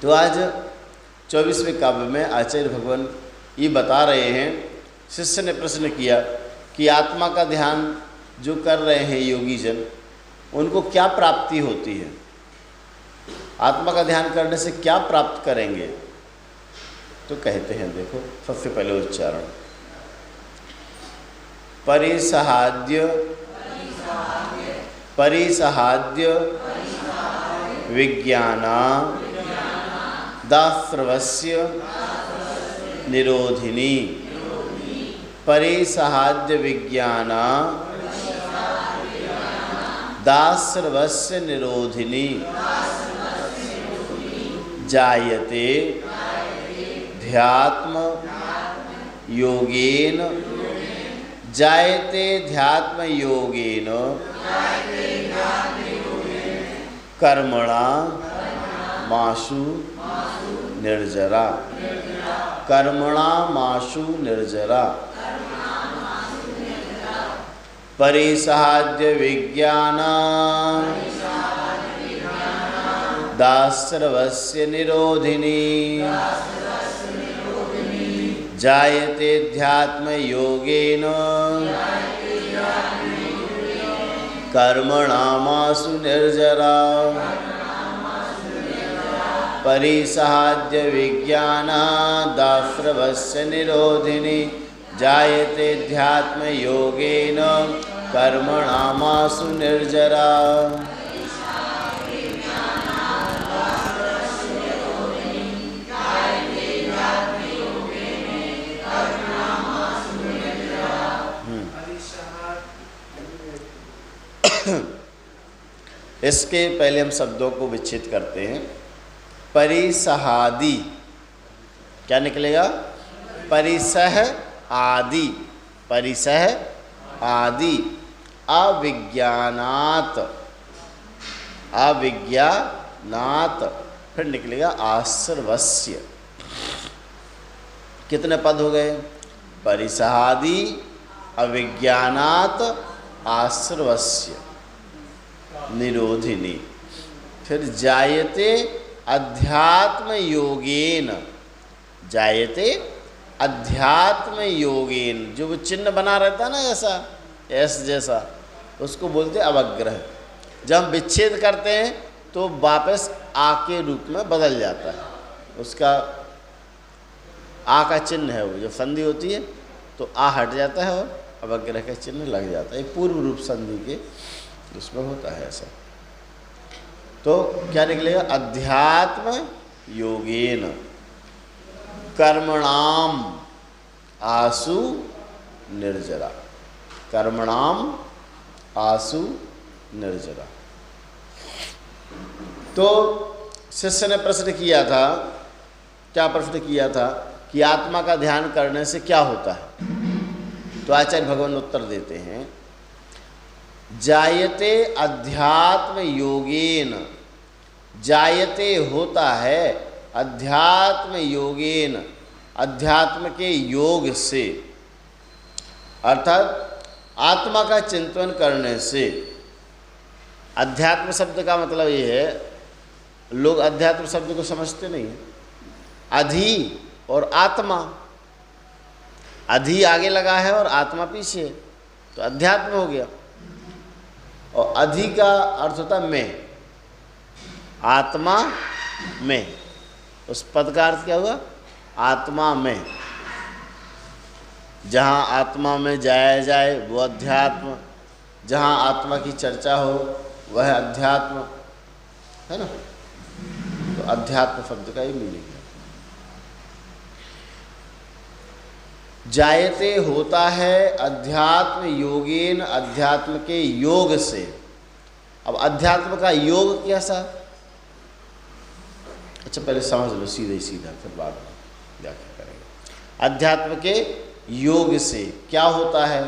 तो आज 24वें काव्य में आचार्य भगवान ये बता रहे हैं, शिष्य ने प्रश्न किया कि आत्मा का ध्यान जो कर रहे हैं योगी जन, उनको क्या प्राप्ति होती है, आत्मा का ध्यान करने से क्या प्राप्त करेंगे। तो कहते हैं, देखो सबसे पहले उच्चारण, परिसहाद्य परिसहाद्य विज्ञाना दास्रवस्य निरोधिनी। परिसहाद्य विज्ञाना दास्रवस्य निरोधिनी। जायते ध्यात्म योगेन जायते ध्यात्म योगेन कर्मणा माशु निर्जरा। कर्मणा माशु निर्जरा। परिसहाद्य विज्ञाना दास्रवस्य निरोधिनी। जायते ध्यात्म योगेन कर्मणामासु निर्जरा। परिसहाद्य विज्ञाना दास्रवस्य निरोधिनी। जायते ध्यात्म योगेन कर्मणामासु निर्जरा। इसके पहले हम शब्दों को विच्छेद करते हैं। परिसहादि क्या निकलेगा? परिसह आदि। परिसह आदि। अविज्ञानात। अविज्ञानात। फिर निकलेगा आश्रवस्य। कितने पद हो गए? परिसहादि, अविज्ञानात, आश्रवस्य, निरोधिनी। फिर जायते अध्यात्म योगेन। जायते अध्यात्म योगेन, जो वो चिन्ह बना रहता है ना ऐसा, एस जैसा, उसको बोलते हैं अवग्रह। जब हम विच्छेद करते हैं तो वापस आ के रूप में बदल जाता है। उसका आ का चिन्ह है, वो जब संधि होती है तो आ हट जाता है और अवग्रह का चिन्ह लग जाता है। पूर्व रूप संधि के उसमें होता है ऐसा। तो क्या निकलेगा? अध्यात्म योगेन कर्मणाम आसु निर्जरा। कर्मणाम आसु निर्जरा। तो शिष्य ने प्रश्न किया था, क्या प्रश्न किया था कि आत्मा का ध्यान करने से क्या होता है। तो आचार्य भगवान उत्तर देते हैं, जायते अध्यात्म योगेन। जायते होता है अध्यात्म योगेन, अध्यात्म के योग से, अर्थात आत्मा का चिंतन करने से। अध्यात्म शब्द का मतलब ये है, लोग अध्यात्म शब्द को समझते नहीं हैं। अधि और आत्मा, अधि आगे लगा है और आत्मा पीछे है, तो अध्यात्म हो गया। और अधि का अर्थ होता है मैं, आत्मा में। उस पद का अर्थ क्या हुआ? आत्मा में। जहाँ आत्मा में जाया जाए वो अध्यात्म, जहाँ आत्मा की चर्चा हो वह अध्यात्म है ना। तो अध्यात्म शब्द का ही मीनिंग है। जायते होता है अध्यात्म योगेन, अध्यात्म के योग से। अब अध्यात्म का योग कैसा? अच्छा पहले समझ लो सीधे सीधा, फिर बाद में व्याख्या करेंगे। अध्यात्म के योग से क्या होता है?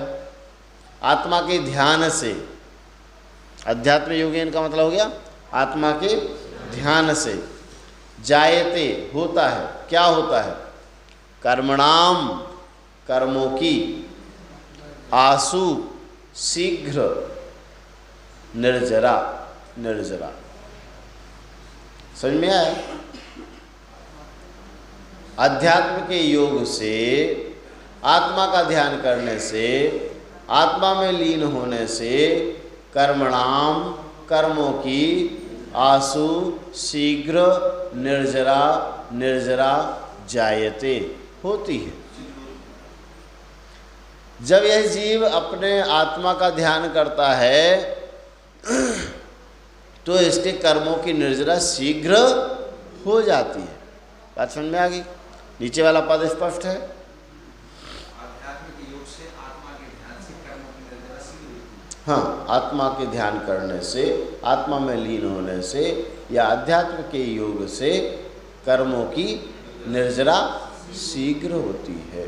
आत्मा के ध्यान से। अध्यात्म योगेन का मतलब हो गया आत्मा के ध्यान से। जायते होता है, क्या होता है? कर्मणाम, कर्मों की, आसु शीघ्र, निर्जरा, निर्जरा। समझ में आया? अध्यात्म के योग से, आत्मा का ध्यान करने से, आत्मा में लीन होने से कर्मणाम, कर्मों की, आसु शीघ्र निर्जरा, निर्जरा जायते, होती है। जब यह जीव अपने आत्मा का ध्यान करता है तो इसके कर्मों की निर्जरा शीघ्र हो जाती है। बात समझ में आ गई? नीचे वाला पद स्पष्ट है। आध्यात्मिक योग से आत्मा के ध्यान से कर्मों की निर्जरा शीघ्र होती है। हाँ, आत्मा के ध्यान करने से, आत्मा में लीन होने से या अध्यात्म के योग से कर्मों की निर्जरा शीघ्र होती है।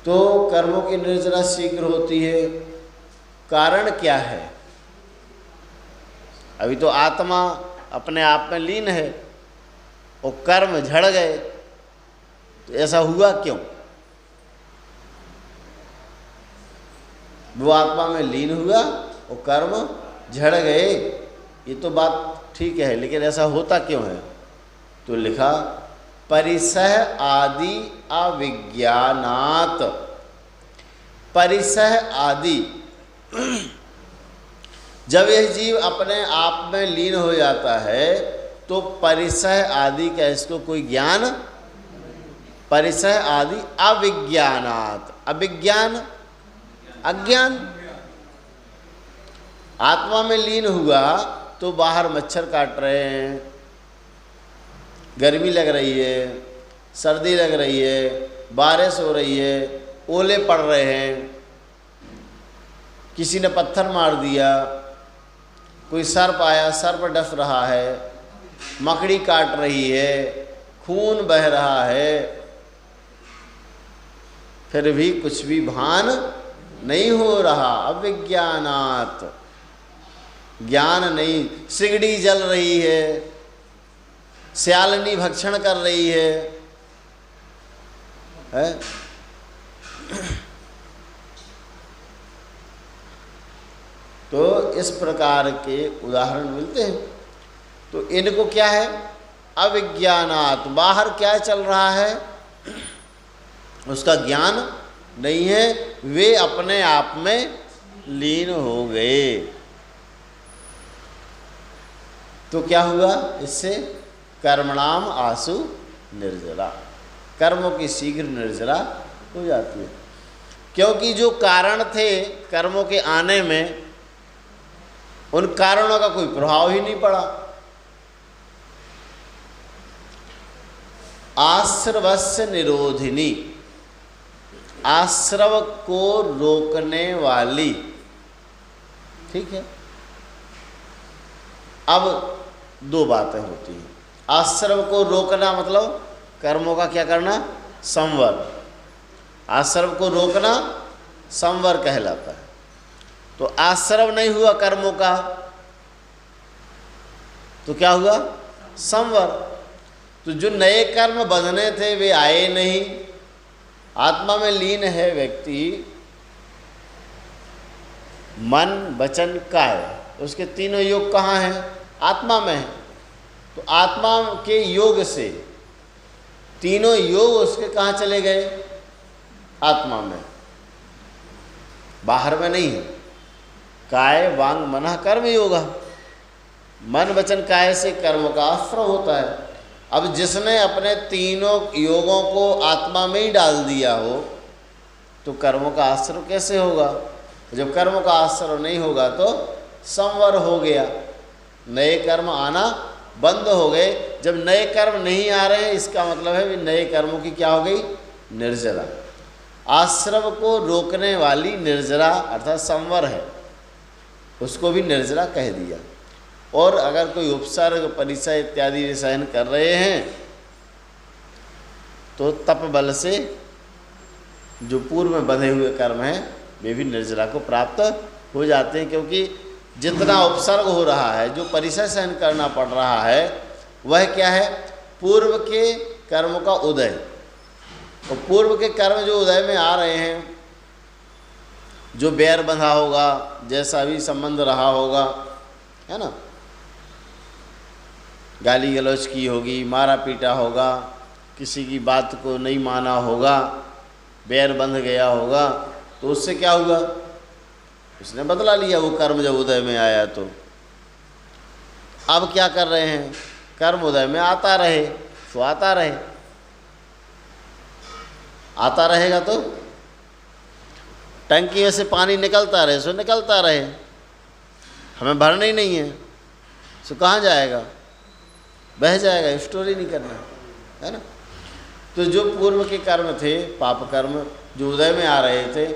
तो कर्मों की निर्जरा शीघ्र होती है, कारण क्या है? अभी तो आत्मा अपने आप में लीन है और कर्म झड़ गए, तो ऐसा हुआ क्यों? वो आत्मा में लीन हुआ और कर्म झड़ गए, ये तो बात ठीक है, लेकिन ऐसा होता क्यों है? तो लिखा परिसह आदि अविज्ञानात। परिसह आदि, जब यह जीव अपने आप में लीन हो जाता है तो परिसह आदि का इसको कोई ज्ञान, परिसह आदि अविज्ञानात, अविज्ञान अज्ञान। आत्मा में लीन हुआ तो बाहर मच्छर काट रहे हैं, गर्मी लग रही है, सर्दी लग रही है, बारिश हो रही है, ओले पड़ रहे हैं, किसी ने पत्थर मार दिया, कोई सर्प आया, सर्प डस रहा है, मकड़ी काट रही है, खून बह रहा है, फिर भी कुछ भी भान नहीं हो रहा। अविज्ञानात, ज्ञान नहीं। सिगड़ी जल रही है, स्यालनी भक्षण कर रही है? तो इस प्रकार के उदाहरण मिलते हैं। तो इनको क्या है? अविज्ञानात, बाहर क्या चल रहा है उसका ज्ञान नहीं है, वे अपने आप में लीन हो गए। तो क्या हुआ इससे? कर्मणाम आसु निर्जरा, कर्मों की शीघ्र निर्जरा हो जाती है। क्योंकि जो कारण थे कर्मों के आने में, उन कारणों का कोई प्रभाव ही नहीं पड़ा। आश्रवस्य निरोधिनी, आश्रव को रोकने वाली। ठीक है, अब दो बातें होती हैं। आश्रव को रोकना मतलब कर्मों का क्या करना? संवर। आश्रव को रोकना संवर कहलाता है। तो आश्रव नहीं हुआ कर्मों का, तो क्या हुआ? संवर। तो जो नए कर्म बंधने थे वे आए नहीं। आत्मा में लीन है व्यक्ति, मन वचन काय, उसके तीनों योग कहाँ हैं? आत्मा में है। तो आत्मा के योग से तीनों योग उसके कहाँ चले गए? आत्मा में, बाहर में नहीं है। काय वांग मनः कर्म योगा, मन वचन काय से कर्म का आश्रय होता है। अब जिसने अपने तीनों योगों को आत्मा में ही डाल दिया हो तो कर्मों का आश्रय कैसे होगा? जब कर्मों का आश्रय नहीं होगा तो संवर हो गया, नए कर्म आना बंद हो गए। जब नए कर्म नहीं आ रहे हैं इसका मतलब है भी नए कर्मों की क्या हो गई? निर्जरा। आश्रव को रोकने वाली निर्जरा अर्थात संवर है, उसको भी निर्जरा कह दिया। और अगर कोई उपसर्ग परिचय इत्यादि विषयन कर रहे हैं तो तप बल से जो पूर्व में बंधे हुए कर्म हैं वे भी निर्जरा को प्राप्त हो जाते हैं। क्योंकि जितना उपसर्ग हो रहा है, जो परिचय सहन करना पड़ रहा है, वह क्या है? पूर्व के कर्म का उदय। और पूर्व के कर्म जो उदय में आ रहे हैं, जो बैर बंधा होगा, जैसा भी संबंध रहा होगा, है ना, गाली गलौज की होगी, मारा पीटा होगा, किसी की बात को नहीं माना होगा, बैर बंध गया होगा, तो उससे क्या हुआ? उसने बदला लिया वो कर्म जब उदय में आया। तो अब क्या कर रहे हैं? कर्म उदय में आता रहे तो आता रहे, आता रहेगा तो टंकी में से पानी निकलता रहे सो निकलता रहे, हमें भरना ही नहीं है सो कहाँ जाएगा? बह जाएगा, स्टोरी नहीं करना है ना। तो जो पूर्व के कर्म थे, पाप कर्म जो उदय में आ रहे थे,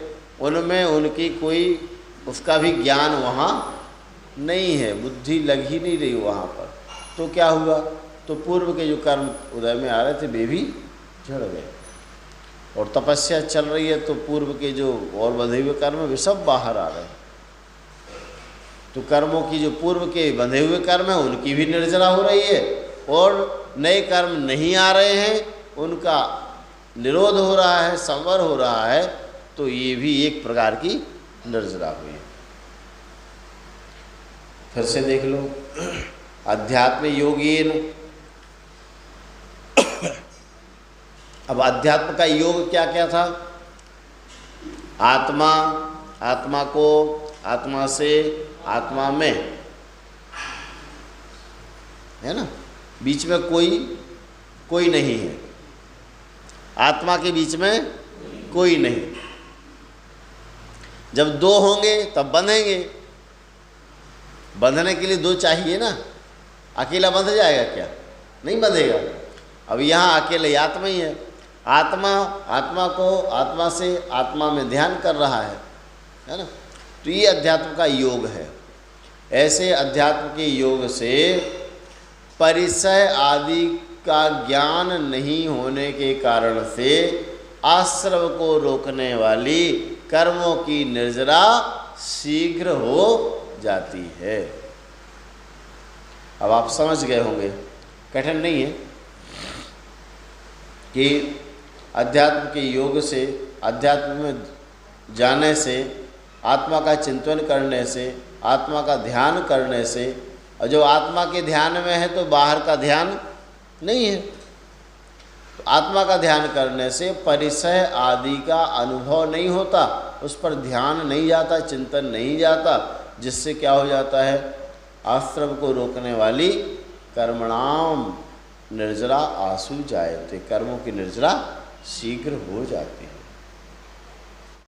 उनमें उनकी कोई उसका भी ज्ञान वहाँ नहीं है, बुद्धि लग ही नहीं रही वहाँ पर। तो क्या हुआ? तो पूर्व के जो कर्म उदय में आ रहे थे वे भी झड़ गए, और तपस्या चल रही है तो पूर्व के जो और बंधे हुए कर्म वे सब बाहर आ रहे हैं। तो कर्मों की जो पूर्व के बंधे हुए कर्म हैं उनकी भी निर्जरा हो रही है, और नए कर्म नहीं आ रहे हैं उनका निरोध हो रहा है, संवर हो रहा है। तो ये भी एक प्रकार की निर्जरा हुई है। फिर से देख लो, अध्यात्म योगेन। अब अध्यात्म का योग क्या क्या था? आत्मा, आत्मा को, आत्मा से, आत्मा में, है ना, बीच में कोई नहीं है, आत्मा के बीच में कोई नहीं। जब दो होंगे तब बंधेंगे, बंधने के लिए दो चाहिए ना, अकेला बंध जाएगा क्या? नहीं बंधेगा। अब यहाँ अकेले आत्मा ही है, आत्मा आत्मा को आत्मा से आत्मा में ध्यान कर रहा है ना। तो ये अध्यात्म का योग है। ऐसे अध्यात्म के योग से परिसय आदि का ज्ञान नहीं होने के कारण से आश्रव को रोकने वाली कर्मों की निर्जरा शीघ्र हो जाती है। अब आप समझ गए होंगे, कठिन नहीं है कि अध्यात्म के योग से, अध्यात्म में जाने से, आत्मा का चिंतन करने से, आत्मा का ध्यान करने से, और जो आत्मा के ध्यान में है तो बाहर का ध्यान नहीं है, तो आत्मा का ध्यान करने से परिसय आदि का अनुभव नहीं होता, उस पर ध्यान नहीं जाता, चिंतन नहीं जाता, जिससे क्या हो जाता है? आश्रम को रोकने वाली कर्मणाम निर्जरा आसु जायते, कर्मों की निर्जरा शीघ्र हो जाती है।